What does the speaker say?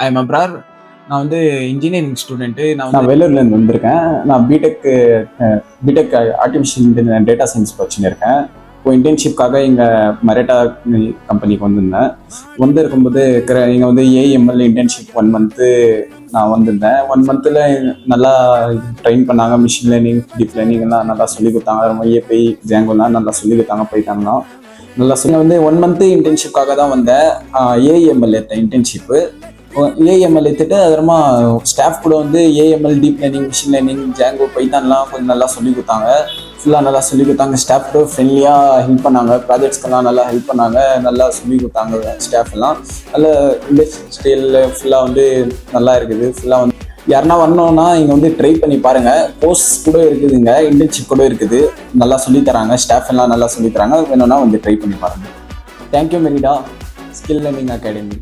I am Abrar. நான் வந்து engineering student. நான் வேலூர்லேருந்து வந்திருக்கேன். நான் பிடெக் ஆர்டிஃபிஷியல் டேட்டா சயின்ஸ் படிச்சுன்னு இருக்கேன். இப்போ இன்டர்ன்ஷிப்காக இங்கே மரேட்டா கம்பெனிக்கு வந்திருக்கும்போது இங்கே வந்து ஏஎம்எல் இன்டர்ன்ஷிப் 1 மந்த்து நான் வந்திருந்தேன். 1 மந்த்தில் நல்லா ட்ரெயின் பண்ணாங்க. மிஷின் லேர்னிங், டீப் லேர்னிங் எல்லாம் நல்லா சொல்லி கொடுத்தாங்க. ரொம்ப ஏபிஐ ஜாங்கோலாம் நல்லா சொல்லி கொடுத்தாங்க. போயிட்டாங்கன்னா நல்லா வந்து 1 மந்த்து இன்டர்ன்ஷிப்காக தான் வந்தேன். ஏஎம்எல் எடுத்தேன் இன்டர்ன்ஷிப்பு. ஏஎம்எல் எடுத்துட்டு அதுமா ஸ்டாஃப் கூட வந்து AML, deep learning, machine learning, Django, பைத்தான்லாம் கொஞ்சம் நல்லா சொல்லி கொடுத்தாங்க. ஃபுல்லாக நல்லா சொல்லி கொடுத்தாங்க. ஸ்டாஃப் கூட ஃப்ரெண்ட்லியாக ஹெல்ப் பண்ணாங்க. ப்ராஜெக்ட்ஸ்க்கெல்லாம் நல்லா ஹெல்ப் பண்ணாங்க. நல்லா சொல்லி கொடுத்தாங்க ஸ்டாஃப் எல்லாம். நல்ல இண்டஸ்ட்ரியல் ஃபுல்லாக வந்து நல்லா இருக்குது. ஃபுல்லாக வந்து யாருன்னா வரணும்னா இங்கே வந்து ட்ரை பண்ணி பாருங்கள். கோர்ஸ் கூட இருக்குதுங்க, இன்டர்ன்ஷிப் கூட இருக்குது. நல்லா சொல்லித்தராங்க. ஸ்டாஃப் எல்லாம் நல்லா சொல்லித்தராங்க. வேணும்னா வந்து ட்ரை பண்ணி பாருங்கள். Thank you Merida skill learning academy.